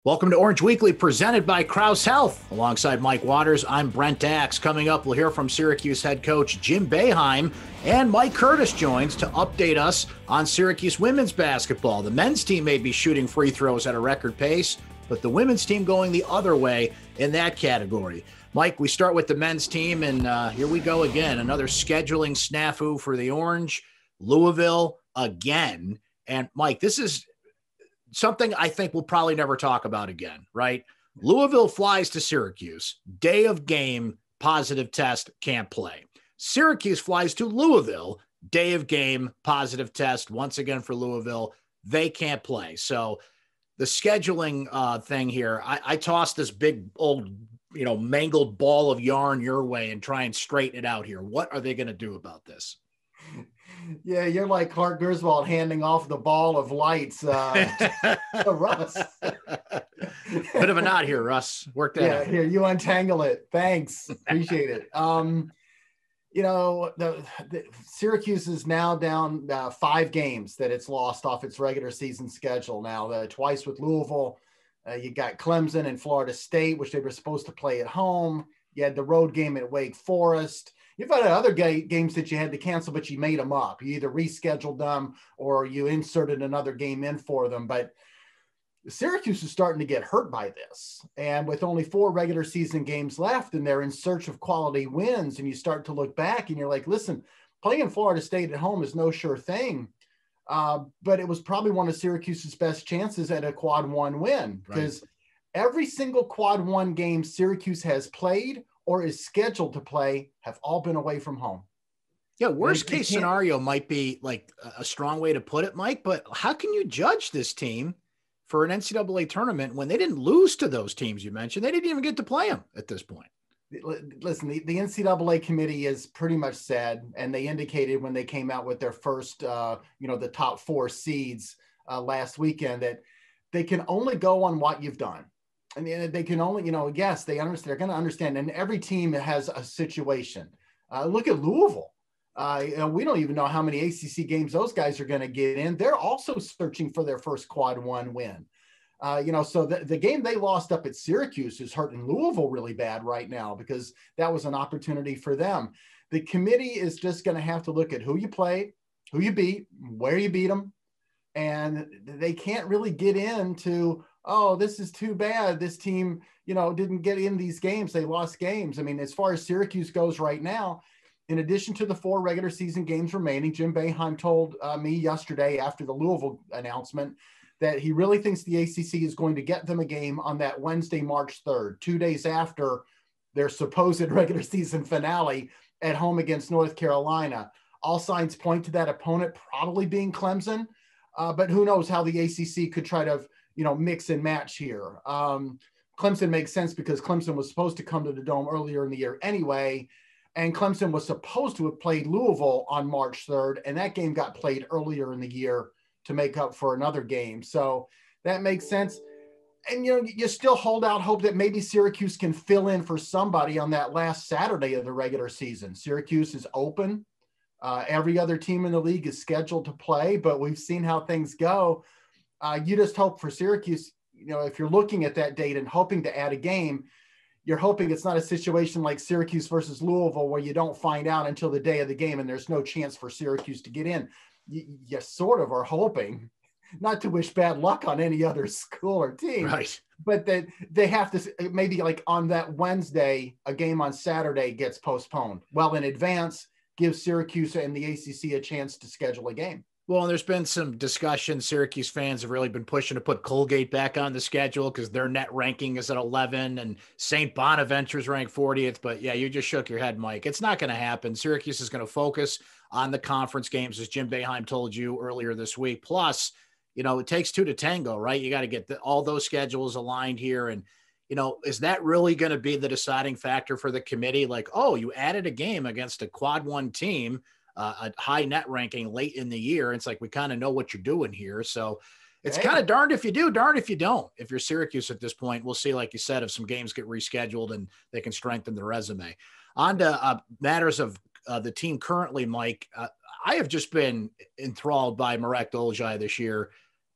Welcome to Orange Weekly, presented by Krause Health. Alongside Mike Waters, I'm Brent. Coming up, we'll hear from Syracuse head coach Jim Boeheim, and Mike Curtis joins to update us on Syracuse women's basketball. The men's team may be shooting free throws at a record pace, but the women's team going the other way in that category. Mike, we start with the men's team, and here we go again. Another scheduling snafu for the Orange. Louisville again. And Mike, this is something I think we'll probably never talk about again, right? Louisville flies to Syracuse, day of game, positive test, can't play. Syracuse flies to Louisville, day of game, positive test, once again for Louisville, they can't play. So the scheduling thing here, I tossed this big old, mangled ball of yarn your way and try and straighten it out here. What are they going to do about this? Yeah, you're like Clark Griswold handing off the ball of lights to Russ. Bit of a knot here, Russ. Work that out. Here, you untangle it. Thanks. Appreciate it. The Syracuse is now down 5 games that it's lost off its regular season schedule now. Twice with Louisville. You got Clemson and Florida State, which they were supposed to play at home. You had the road game at Wake Forest. You've had other games that you had to cancel, but you made them up. You either rescheduled them or you inserted another game in for them. But Syracuse is starting to get hurt by this. And with only 4 regular season games left, and they're in search of quality wins, and you start to look back and you're like, listen, playing Florida State at home is no sure thing. But it was probably one of Syracuse's best chances at a quad 1 win, because every single quad 1 game Syracuse has played or is scheduled to play have all been away from home. Yeah, worst case scenario might be like a strong way to put it, Mike, but how can you judge this team for an NCAA tournament when they didn't lose to those teams you mentioned? They didn't even get to play them at this point. Listen, the NCAA committee is pretty much said, and they indicated when they came out with their first, the top 4 seeds last weekend, that they can only go on what you've done. And they can only, yes, they're going to understand. And every team has a situation. Look at Louisville. We don't even know how many ACC games those guys are going to get in. They're also searching for their first quad 1 win. So the game they lost up at Syracuse is hurting Louisville really bad right now, because that was an opportunity for them. The committee is just going to have to look at who you played, who you beat, where you beat them. And they can't really get into, oh, this is too bad. This team, didn't get in these games. They lost games. I mean, as far as Syracuse goes right now, in addition to the 4 regular season games remaining, Jim Boeheim told me yesterday after the Louisville announcement that he really thinks the ACC is going to get them a game on that Wednesday, March 3rd, 2 days after their supposed regular season finale at home against North Carolina. All signs point to that opponent probably being Clemson, but who knows how the ACC could try to mix and match here. Clemson makes sense because Clemson was supposed to come to the Dome earlier in the year anyway, and Clemson was supposed to have played Louisville on March 3rd, and that game got played earlier in the year to make up for another game. So that makes sense. And, you still hold out hope that maybe Syracuse can fill in for somebody on that last Saturday of the regular season. Syracuse is open. Every other team in the league is scheduled to play, but we've seen how things go. You just hope for Syracuse, if you're looking at that date and hoping to add a game, you're hoping it's not a situation like Syracuse versus Louisville where you don't find out until the day of the game and there's no chance for Syracuse to get in. You sort of are hoping, not to wish bad luck on any other school or team, right? But that they have to, maybe like on that Wednesday, a game on Saturday gets postponed. Well, in advance, gives Syracuse and the ACC a chance to schedule a game. Well, and there's been some discussion. Syracuse fans have really been pushing to put Colgate back on the schedule because their net ranking is at 11 and St. Bonaventure's ranked 40th. But yeah, you just shook your head, Mike. It's not going to happen. Syracuse is going to focus on the conference games, as Jim Boeheim told you earlier this week. Plus, it takes 2 to tango, right? You got to get all those schedules aligned here. And, is that really going to be the deciding factor for the committee? Like, oh, you added a game against a quad 1 team, a high net ranking late in the year. It's like, we kind of know what you're doing here. So it's kind of darned if you do, darned if you don't. If you're Syracuse at this point, we'll see, like you said, if some games get rescheduled and they can strengthen the resume. On to matters of the team currently, Mike. I have just been enthralled by Marek Dolezaj this year,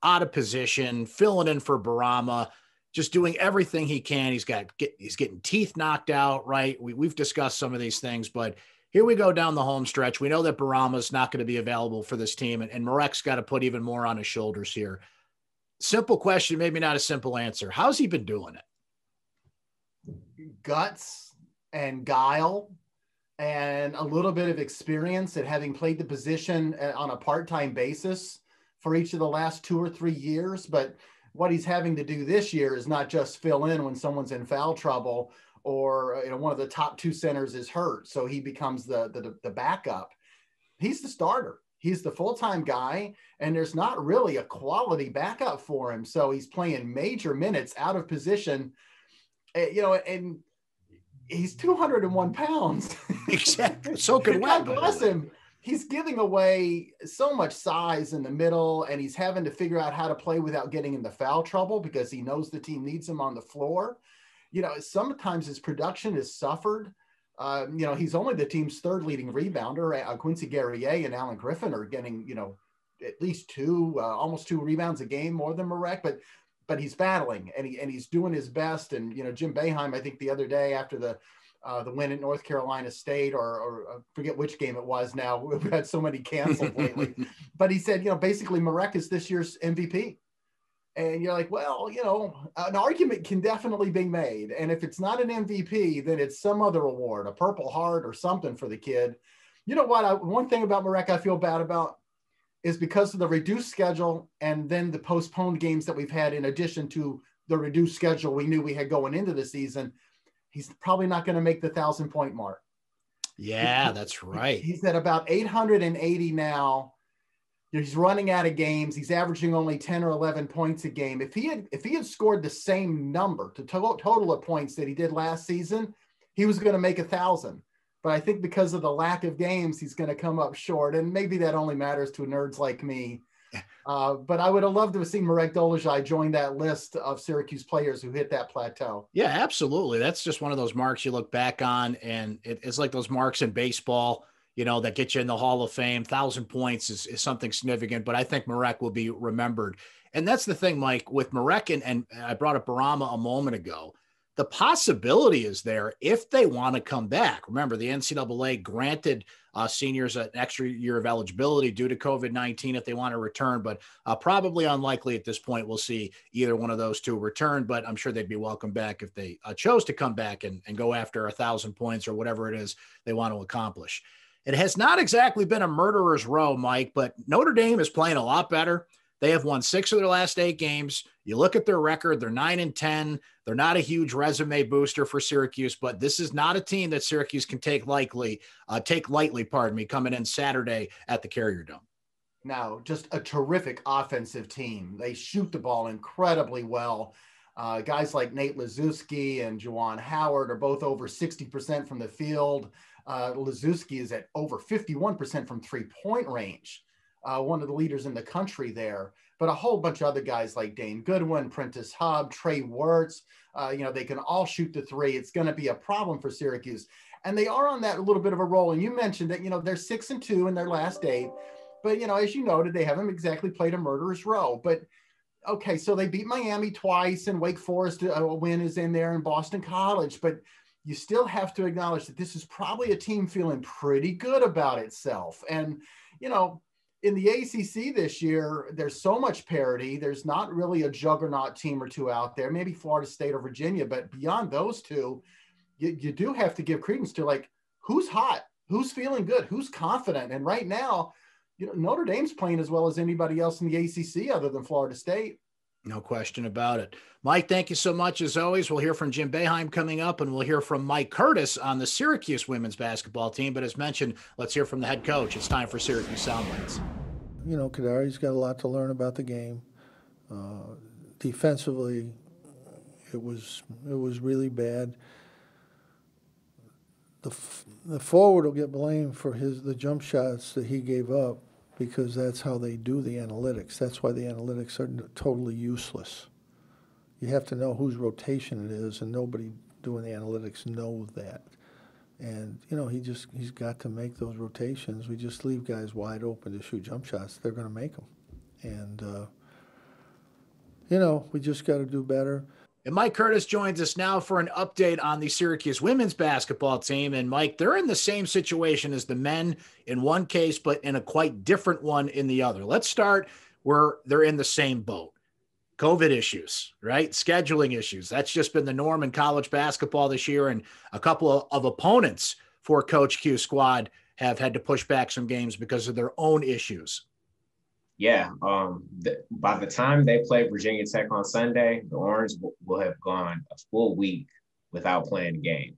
out of position, filling in for Barama. just doing everything he can. He's getting teeth knocked out, right? We've discussed some of these things, but here we go down the home stretch. We know that Barama's not going to be available for this team, and Marek's got to put even more on his shoulders here. Simple question, maybe not a simple answer. How's he been doing it? Guts and guile and a little bit of experience at having played the position on a part-time basis for each of the last 2 or 3 years. But what he's having to do this year is not just fill in when someone's in foul trouble or one of the top 2 centers is hurt. So he becomes the backup. He's the starter. He's the full-time guy, and there's not really a quality backup for him. So he's playing major minutes out of position, and he's 201 pounds. Exactly. So could God bless him. He's giving away so much size in the middle, and he's having to figure out how to play without getting into foul trouble because he knows the team needs him on the floor. Sometimes his production has suffered. He's only the team's 3rd leading rebounder. Quincy Guerrier and Alan Griffin are getting, at least 2, almost 2 rebounds a game more than Marek, but he's battling and he's doing his best. And, Jim Boeheim, I think the other day after the win at North Carolina State, or I forget which game it was now, we've had so many canceled lately, but he said, basically Marek is this year's MVP. And you're like, well, an argument can definitely be made. And if it's not an MVP, then it's some other award, a Purple Heart or something for the kid. You know what? One thing about Marek I feel bad about is because of the reduced schedule and then the postponed games that we've had in addition to the reduced schedule we knew we had going into the season, he's probably not going to make the 1,000-point mark. Yeah, that's right. He's at about 880 now. He's running out of games. He's averaging only 10 or 11 points a game. If he had scored the same number to total of points that he did last season, he was going to make 1,000. But I think because of the lack of games, he's going to come up short. And maybe that only matters to nerds like me. But I would have loved to have seen Marek Dolezaj join that list of Syracuse players who hit that plateau. Yeah, absolutely. That's just one of those marks you look back on, and it's like those marks in baseball, that get you in the Hall of Fame. 1,000 points is something significant, but I think Marek will be remembered. And that's the thing, Mike, with Marek, and I brought up Barama a moment ago. The possibility is there if they want to come back. Remember, the NCAA granted seniors an extra year of eligibility due to COVID-19 if they want to return, but probably unlikely at this point we'll see either one of those 2 return, but I'm sure they'd be welcome back if they chose to come back and go after 1,000 points or whatever it is they want to accomplish. It has not exactly been a murderer's row, Mike, but Notre Dame is playing a lot better. They have won 6 of their last 8 games. You look at their record, they're 9-10. They're not a huge resume booster for Syracuse, but this is not a team that Syracuse can take lightly, coming in Saturday at the Carrier Dome. No, just a terrific offensive team. They shoot the ball incredibly well. Guys like Nate Laszewski and Juwan Howard are both over 60% from the field. Laszewski is at over 51% from 3-point range. One of the leaders in the country there, but a whole bunch of other guys like Dane Goodwin, Prentice Hubb, Trey Wirtz, they can all shoot the 3. It's going to be a problem for Syracuse. And they are on that little bit of a roll. And you mentioned that, they're 6-2 in their last 8, but as you noted, they haven't exactly played a murderer's row, but okay. So they beat Miami twice and Wake Forest, a win is in there, in Boston College, but you still have to acknowledge that this is probably a team feeling pretty good about itself. And, in the ACC this year, there's so much parity. There's not really a juggernaut team or 2 out there, maybe Florida State or Virginia, but beyond those 2, you do have to give credence to who's hot, who's feeling good, who's confident. And right now, Notre Dame's playing as well as anybody else in the ACC other than Florida State. No question about it. Mike, thank you so much. As always, we'll hear from Jim Boeheim coming up, and we'll hear from Mike Curtis on the Syracuse women's basketball team. But as mentioned, let's hear from the head coach. It's time for Syracuse Soundbites. Kadari's got a lot to learn about the game. Defensively, it was really bad. The forward will get blamed for the jump shots that he gave up, because that's how they do the analytics. That's why the analytics are totally useless. You have to know whose rotation it is, and nobody doing the analytics knows that. And, he's got to make those rotations. We just leave guys wide open to shoot jump shots. They're going to make them. And, we just got to do better. And Mike Curtis joins us now for an update on the Syracuse women's basketball team. And Mike, they're in the same situation as the men in one case, but in a quite different one in the other. Let's start where they're in the same boat. COVID issues, right? Scheduling issues. That's just been the norm in college basketball this year. And a couple of opponents for Coach Q squad have had to push back some games because of their own issues. Yeah. By the time they play Virginia Tech on Sunday, the Orange will have gone a full week without playing a game.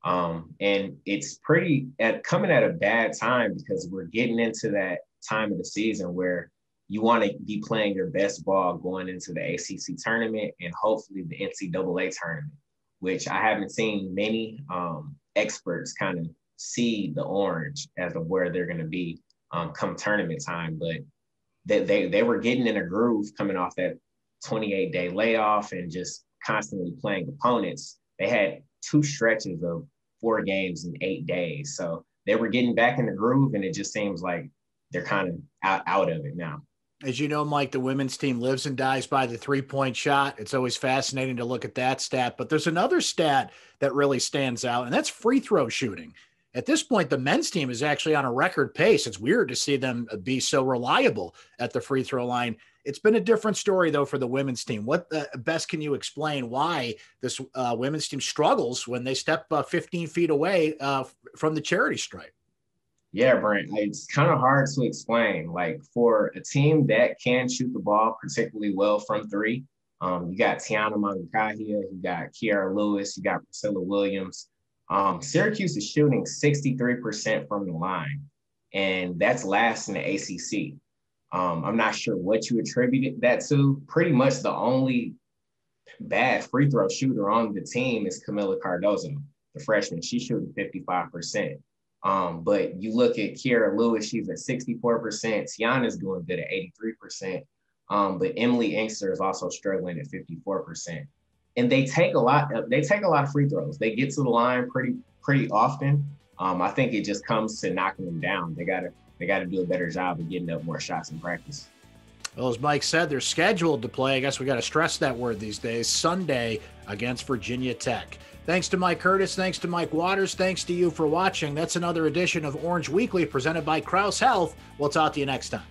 And it's coming at a bad time because we're getting into that time of the season where you want to be playing your best ball going into the ACC tournament and hopefully the NCAA tournament, which I haven't seen many experts kind of see the Orange as of where they're going to be come tournament time. But they were getting in a groove coming off that 28-day layoff and just constantly playing opponents. They had 2 stretches of 4 games in 8 days. So they were getting back in the groove, and it just seems like they're kind of out of it now. As you know, Mike, the women's team lives and dies by the 3-point shot. It's always fascinating to look at that stat. But there's another stat that really stands out, and that's free throw shooting. At this point, the men's team is actually on a record pace. It's weird to see them be so reliable at the free throw line. It's been a different story, though, for the women's team. What best can you explain why this women's team struggles when they step 15 feet away from the charity stripe? Yeah, Brent, it's kind of hard to explain. Like, for a team that can shoot the ball particularly well from 3, you got Tiana Mangakahia, you got Kiara Lewis, you got Priscilla Williams. Syracuse is shooting 63% from the line, and that's last in the ACC. I'm not sure what you attributed that to. Pretty much the only bad free throw shooter on the team is Camila Cardozo, the freshman. She's shooting 55%. But you look at Kiara Lewis, she's at 64%. Tiana's doing good at 83%. But Emily Inkster is also struggling at 54%. And they take a lot of free throws. They get to the line pretty often. I think it just comes to knocking them down. They gotta do a better job of getting up more shots in practice. Well, as Mike said, they're scheduled to play. I guess we got to stress that word these days. Sunday against Virginia Tech. Thanks to Mike Curtis. Thanks to Mike Waters. Thanks to you for watching. That's another edition of Orange Weekly presented by Krause Health. We'll talk to you next time.